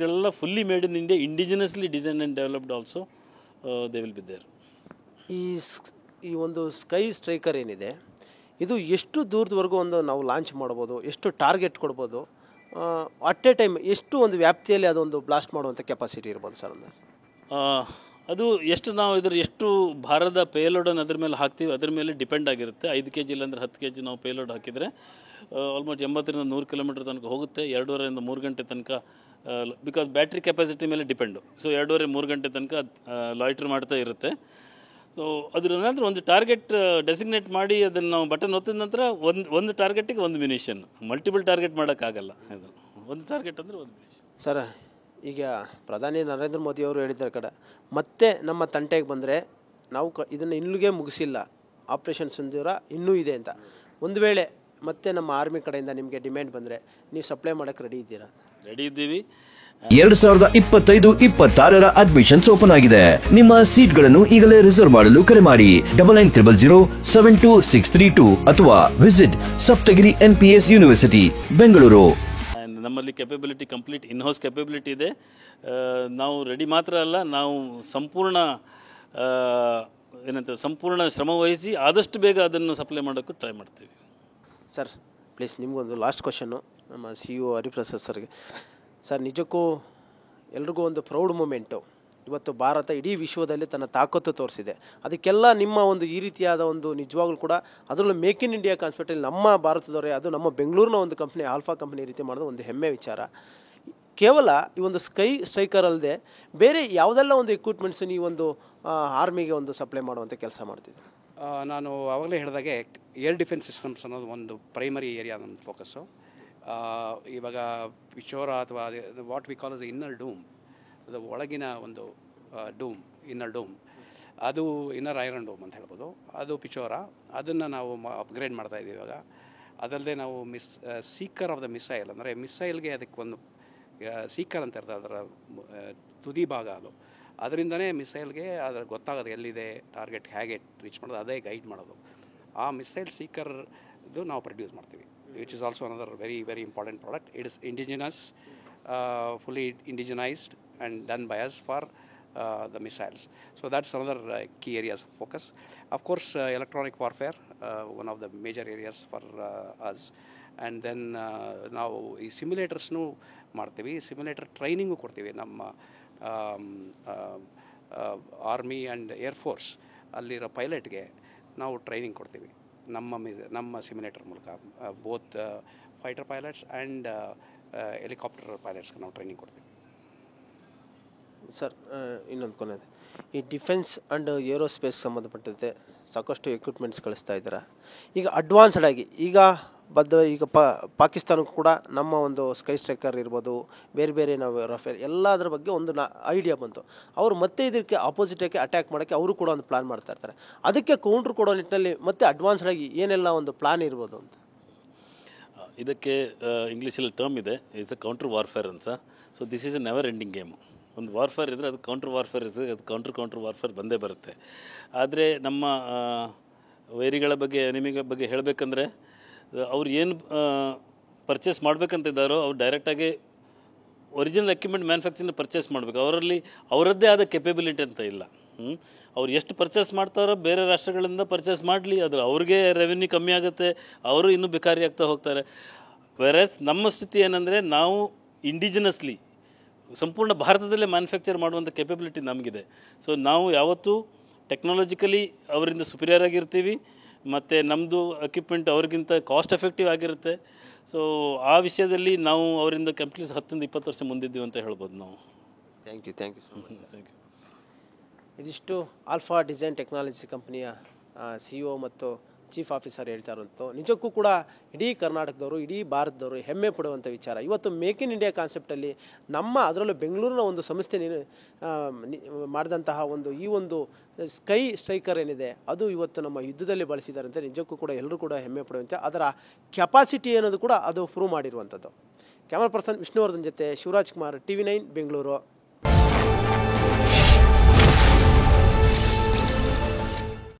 ರಾಕೆಟ್ಗಳೆಲ್ಲ fully made in India, indigenously design and developed also, they will be there. ಈ ಒಂದು sky striker ಏನಿದೆ, ಇದು ಎಷ್ಟು ದೂರದವರೆಗೂ ಒಂದು ನಾವು ಲಾಂಚ್ ಮಾಡ್ಬೋದು, ಎಷ್ಟು ಟಾರ್ಗೆಟ್ ಕೊಡ್ಬೋದು, ಅಟ್ ಎ ಟೈಮ್ ಎಷ್ಟು ಒಂದು ವ್ಯಾಪ್ತಿಯಲ್ಲಿ ಅದೊಂದು ಬ್ಲಾಸ್ಟ್ ಮಾಡುವಂಥ ಕೆಪಾಸಿಟಿ ಇರ್ಬೋದು ಸರ್? ಅದು ಎಷ್ಟು ನಾವು ಎಷ್ಟು ಭಾರದ ಪೇಲೋಡನ್ನು ಅದ್ರ ಮೇಲೆ ಹಾಕ್ತೀವಿ ಅದ್ರ ಮೇಲೆ ಡಿಪೆಂಡ್ ಆಗಿರುತ್ತೆ. 5 kg ಇಲ್ಲಾಂದ್ರೆ 10 kg ನಾವು ಪೇಲೋಡ್ ಹಾಕಿದರೆ ಆಲ್ಮೋಸ್ಟ್ 80ರಿಂದ 100 ಕಿಲೋಮೀಟರ್ ತನಕ ಹೋಗುತ್ತೆ, 2.5ರಿಂದ 3 ಗಂಟೆ ತನಕ. ಬಿಕಾಸ್ ಬ್ಯಾಟ್ರಿ ಕೆಪಾಸಿಟಿ ಮೇಲೆ ಡಿಪೆಂಡು. ಸೊ 2.5-3 ಗಂಟೆ ತನಕ ಲಾಯ್ಟ್ರ್ ಮಾಡ್ತಾ ಇರುತ್ತೆ. ಸೊ ಅದ್ರ ನಂತರ ಒಂದು ಟಾರ್ಗೆಟ್ ಡೆಸಿಗ್ನೇಟ್ ಮಾಡಿ ಅದನ್ನು ನಾವು ಬಟನ್ ಒತ್ತಿದ ನಂತರ ಒಂದು ಟಾರ್ಗೆಟಿಗೆ ಒಂದು ಮ್ಯುನಿಷನ್, ಮಲ್ಟಿಪಲ್ ಟಾರ್ಗೆಟ್ ಮಾಡೋಕ್ಕಾಗಲ್ಲ. ಇದು ಒಂದು ಟಾರ್ಗೆಟ್ ಅಂದರೆ ಒಂದು ಮ್ಯುನಿಷನ್. ಸರ್, ಈಗ ಪ್ರಧಾನಿ ನರೇಂದ್ರ ಮೋದಿ ಅವರು ಹೇಳಿದ್ದಾರೆ ಕಡೆ ಮತ್ತೆ ನಮ್ಮ ತಂಟೆಗೆ ಬಂದರೆ ನಾವು ಇದನ್ನು ಇಲ್ಲಿಗೆ ಮುಗಿಸಿಲ್ಲ, ಆಪ್ರೇಷನ್ ಸಿಂಧೂರ ಇನ್ನೂ ಇದೆ ಅಂತ. ಒಂದು ವೇಳೆ ಮತ್ತೆ ನಮ್ಮ ಆರ್ಮಿ ಕಡೆಯಿಂದ ನಿಮಗೆ ಡಿಮ್ಯಾಂಡ್ ಬಂದರೆ ನೀವು ಸಪ್ಲೈ ಮಾಡೋಕ್ಕೆ ರೆಡಿ ಇದ್ದೀರಾ? ರೆಡಿ ಇದ್ದೀವಿ. 2025-26 ಅಡ್ಮಿಷನ್ಸ್ ಓಪನ್ ಆಗಿದೆ. ನಿಮ್ಮ ಸೀಟ್ಗಳನ್ನು ಈಗಲೇ ರಿಸರ್ವ್ ಮಾಡಲು ಕರೆ ಮಾಡಿ 9900072632 ಅಥವಾ visit Saptagiri NPS university Bengaluru. ನಮ್ಮಲ್ಲಿ ಕೆಪಬಿಲಿಟಿ ಕಂಪ್ಲೀಟ್ ಇನ್ಹೌಸ್ ಕೆಪಬಿಲಿಟಿ ಇದೆ. ನಾವು ರೆಡಿ ಮಾತ್ರ ಅಲ್ಲ, ನಾವು ಸಂಪೂರ್ಣ ಶ್ರಮ ವಹಿಸಿ ಆದಷ್ಟು ಬೇಗ ಅದನ್ನು ಸಪ್ಲೈ ಮಾಡೋಕ್ಕೂ ಟ್ರೈ ಮಾಡ್ತೀವಿ. ಸರ್ ಪ್ಲೀಸ್ ನಿಮಗೊಂದು ಲಾಸ್ಟ್ ಕ್ವಶನ್ನು ನಮ್ಮ CEO ಹರಿಪ್ರಸಾದ್ ಸರ್ಗೆ. ಸರ್, ನಿಜಕ್ಕೂ ಎಲ್ರಿಗೂ ಒಂದು ಪ್ರೌಡ್ ಮೂಮೆಂಟು. ಇವತ್ತು ಭಾರತ ಇಡೀ ವಿಶ್ವದಲ್ಲಿ ತನ್ನ ತಾಕತ್ತು ತೋರಿಸಿದೆ. ಅದಕ್ಕೆಲ್ಲ ನಿಮ್ಮ ಒಂದು ಈ ರೀತಿಯಾದ ಒಂದು ನಿಜವಾಗ್ಲೂ ಕೂಡ ಅದರಲ್ಲೂ ಮೇಕ್ ಇನ್ ಇಂಡಿಯಾ ಕಾನ್ಸೆಪ್ಟಲ್ಲಿ ನಮ್ಮ ಭಾರತದವರೇ, ಅದು ನಮ್ಮ ಬೆಂಗಳೂರಿನ ಒಂದು ಕಂಪ್ನಿ ಆಲ್ಫಾ ಕಂಪ್ನಿ ರೀತಿ ಮಾಡೋದು ಒಂದು ಹೆಮ್ಮೆ ವಿಚಾರ. ಕೇವಲ ಈ ಒಂದು ಸ್ಕೈ ಸ್ಟ್ರೈಕರ್ ಅಲ್ಲದೆ ಬೇರೆ ಯಾವುದೆಲ್ಲ ಒಂದು ಎಕ್ವಿಪ್ಮೆಂಟ್ಸ್ ನೀವು ಒಂದು ಆರ್ಮಿಗೆ ಒಂದು ಸಪ್ಲೈ ಮಾಡುವಂಥ ಕೆಲಸ ಮಾಡ್ತಿದ್ದೆ? ನಾನು ಆವಾಗಲೇ ಹೇಳಿದಾಗೆ ಏರ್ ಡಿಫೆನ್ಸ್ ಸಿಸ್ಟಮ್ಸ್ ಅನ್ನೋದು ಒಂದು ಪ್ರೈಮರಿ ಏರಿಯಾ ನಮ್ಮ ಫೋಕಸ್ಸು. ಇವಾಗ ಪಿಚೋರ ಅಥವಾ what we call as inner dome, ಅದು ಒಳಗಿನ ಒಂದು ಇನ್ನರ್ ಡೂಮ್, ಅದು ಇನ್ನರ್ ಐರನ್ ಡೂಮ್ ಅಂತ ಹೇಳ್ಬೋದು. ಅದು ಪಿಚೋರ, ಅದನ್ನು ನಾವು ಅಪ್ಗ್ರೇಡ್ ಮಾಡ್ತಾಯಿದ್ದೀವಿ ಇವಾಗ. ಅದಲ್ಲದೆ ನಾವು ಸೀಕರ್ ಆಫ್ ದ ಮಿಸೈಲ್, ಅಂದರೆ ಮಿಸೈಲ್ಗೆ ಅದಕ್ಕೆ ಒಂದು ಸೀಕರ್ ಅಂತ ಇರ್ತದೆ, ಅದರ ತುದಿ ಭಾಗ, ಅದರಿಂದನೇ ಮಿಸೈಲ್ಗೆ ಅದರ ಗೊತ್ತಾಗೋದು ಎಲ್ಲಿದೆ, ಟಾರ್ಗೆಟ್ ಹೇಗೆ ರೀಚ್ ಮಾಡೋದು, ಅದೇ ಗೈಡ್ ಮಾಡೋದು. ಆ ಮಿಸೈಲ್ ಸೀಕರ್ದು ನಾವು ಪ್ರೊಡ್ಯೂಸ್ ಮಾಡ್ತೀವಿ, which is also another very, very important product. It is indigenous, fully indigenized and done by us for the missiles. So that's another key areas of focus. Of course, electronic warfare, one of the major areas for us. And then ನಾವು ಈ ಸಿಮ್ಯುಲೇಟರ್ಸ್ನೂ ಮಾಡ್ತೀವಿ, simulator training ಕೊಡ್ತೀವಿ. ನಮ್ಮ army and air force ಅಲ್ಲಿರೋ ಪೈಲಟ್ಗೆ ನಾವು training ಕೊಡ್ತೀವಿ ನಮ್ಮ simulator ಮೂಲಕ. Both fighter pilots and helicopter ಪೈಲಟ್ಸ್ಗೆ ನಾವು ಟ್ರೈನಿಂಗ್ ಕೊಡ್ತೀವಿ. ಸರ್, ಇನ್ನೊಂದು ಕೊನೆಯದು, ಈ ಡಿಫೆನ್ಸ್ ಆ್ಯಂಡ್ ಏರೋಸ್ಪೇಸ್ ಸಂಬಂಧಪಟ್ಟಂತೆ ಸಾಕಷ್ಟು ಎಕ್ವಿಪ್ಮೆಂಟ್ಸ್ ಕಳಿಸ್ತಾ ಇದ್ದಾರೆ. ಈಗ ಅಡ್ವಾನ್ಸ್ಡ್ ಆಗಿ ಈಗ ಪಾಕಿಸ್ತಾನಕ್ಕೂ ಕೂಡ ನಮ್ಮ ಒಂದು ಸ್ಕೈ ಸ್ಟ್ರೈಕರ್ ಇರ್ಬೋದು, ಬೇರೆ ಬೇರೆ ನಾವು ರಫೇಲ್ ಎಲ್ಲದರ ಬಗ್ಗೆ ಒಂದು ಐಡಿಯಾ ಬಂತು. ಅವರು ಮತ್ತೆ ಇದಕ್ಕೆ ಆಪೋಸಿಟಾಗಿ ಅಟ್ಯಾಕ್ ಮಾಡೋಕ್ಕೆ ಅವರು ಕೂಡ ಒಂದು ಪ್ಲಾನ್ ಮಾಡ್ತಾ ಇರ್ತಾರೆ. ಅದಕ್ಕೆ ಕೌಂಟ್ರ್ ಕೊಡೋ ನಿಟ್ಟಿನಲ್ಲಿ ಮತ್ತೆ ಅಡ್ವಾನ್ಸ್ಡ್ ಆಗಿ ಏನೆಲ್ಲ ಒಂದು ಪ್ಲಾನ್ ಇರ್ಬೋದು ಅಂತ? ಇದಕ್ಕೆ ಇಂಗ್ಲೀಷಲ್ಲಿ ಟರ್ಮ್ ಇದೆ, ಇಟ್ಸ್ ಅ ಕೌಂಟ್ರ್ ವಾರ್ಫೇರ್ ಅಂತ. So this is A never ending game. ಒಂದು ವಾರ್ಫೇರ್ ಇದ್ದರೆ ಅದು ಕೌಂಟ್ರ್ ವಾರ್ಫೇರ್ ಅದು ಕೌಂಟ್ರ್ ವಾರ್ಫೇರ್ ಬಂದೇ ಬರುತ್ತೆ. ಆದರೆ ನಮ್ಮ ವೈರಿಗಳ ಬಗ್ಗೆ, ಎನಿಮಿಗಳ ಬಗ್ಗೆ ಹೇಳಬೇಕಂದ್ರೆ, ಅವ್ರು ಏನು ಪರ್ಚೇಸ್ ಮಾಡಬೇಕಂತಿದ್ದಾರೋ ಅವ್ರು ಡೈರೆಕ್ಟಾಗಿ ಒರಿಜಿನಲ್ ಎಕ್ವಿಪ್ಮೆಂಟ್ ಮ್ಯಾನುಫ್ಯಾಕ್ಚರಿಂಗ್ ಪರ್ಚೇಸ್ ಮಾಡಬೇಕು. ಅವರಲ್ಲಿ ಅವರದ್ದೇ ಆದ ಕೆಪಬಿಲಿಟಿ ಅಂತ ಇಲ್ಲ. ಅವ್ರು ಎಷ್ಟು ಪರ್ಚೇಸ್ ಮಾಡ್ತಾರೋ ಬೇರೆ ರಾಷ್ಟ್ರಗಳಿಂದ ಪರ್ಚೇಸ್ ಮಾಡಲಿ, ಅದು ಅವ್ರಿಗೆ ರೆವೆನ್ಯೂ ಕಮ್ಮಿ ಆಗುತ್ತೆ, ಅವರು ಇನ್ನೂ ಬೇಕಾರಿ ಆಗ್ತಾ ಹೋಗ್ತಾರೆ. ವೆರಸ್ ನಮ್ಮ ಸ್ಥಿತಿ ಏನಂದರೆ, ನಾವು ಇಂಡಿಜಿನಸ್ಲಿ ಸಂಪೂರ್ಣ ಭಾರತದಲ್ಲೇ ಮ್ಯಾನುಫ್ಯಾಕ್ಚರ್ ಮಾಡುವಂಥ ಕೆಪಬಿಲಿಟಿ ನಮಗಿದೆ. ಸೊ ನಾವು ಯಾವತ್ತೂ ಟೆಕ್ನಾಲಜಿಕಲಿ ಅವರಿಂದ ಸುಪೀರಿಯರ್ ಆಗಿರ್ತೀವಿ, ಮತ್ತು ನಮ್ಮದು ಎಕ್ವಿಪ್ಮೆಂಟ್ ಅವ್ರಿಗಿಂತ ಕಾಸ್ಟ್ ಎಫೆಕ್ಟಿವ್ ಆಗಿರುತ್ತೆ. ಸೊ ಆ ವಿಷಯದಲ್ಲಿ ನಾವು ಅವರಿಂದ ಕಂಪ್ಲೀಟ್ 10-20 ವರ್ಷ ಮುಂದಿದ್ದೀವಿ ಅಂತ ಹೇಳ್ಬೋದು ನಾವು. Thank you so much. Thank you. ಇದಿಷ್ಟು ಆಲ್ಫಾ ಡಿಸೈನ್ ಟೆಕ್ನಾಲಜಿ ಕಂಪ್ನಿಯ CEO ಮತ್ತು ಚೀಫ್ ಆಫೀಸರ್ ಹೇಳ್ತಾ ಇರೋಂಥ ನಿಜಕ್ಕೂ ಕೂಡ ಇಡೀ ಕರ್ನಾಟಕದವರು, ಇಡೀ ಭಾರತದವರು ಹೆಮ್ಮೆ ಪಡುವಂಥ ವಿಚಾರ. ಇವತ್ತು ಮೇಕ್ ಇನ್ ಇಂಡಿಯಾ ಕಾನ್ಸೆಪ್ಟಲ್ಲಿ ಅದರಲ್ಲೂ ಬೆಂಗಳೂರಿನ ಒಂದು ಸಂಸ್ಥೆ ಮಾಡಿದಂತಹ ಈ ಒಂದು ಸ್ಕೈ ಸ್ಟ್ರೈಕರ್ ಏನಿದೆ, ಅದು ಇವತ್ತು ನಮ್ಮ ಯುದ್ಧದಲ್ಲಿ ಬಳಸಿದ್ದಾರೆ ಅಂತ ನಿಜಕ್ಕೂ ಕೂಡ ಎಲ್ಲರೂ ಕೂಡ ಹೆಮ್ಮೆ ಪಡುವಂಥ, ಅದರ ಕೆಪಾಸಿಟಿ ಅನ್ನೋದು ಕೂಡ ಅದು ಪ್ರೂವ್ ಮಾಡಿರುವಂಥದ್ದು. ಕ್ಯಾಮರಾ ಪರ್ಸನ್ ವಿಷ್ಣುವರ್ಧನ್ ಜೊತೆ ಶಿವರಾಜ್ ಕುಮಾರ್, TV9 ಬೆಂಗಳೂರು.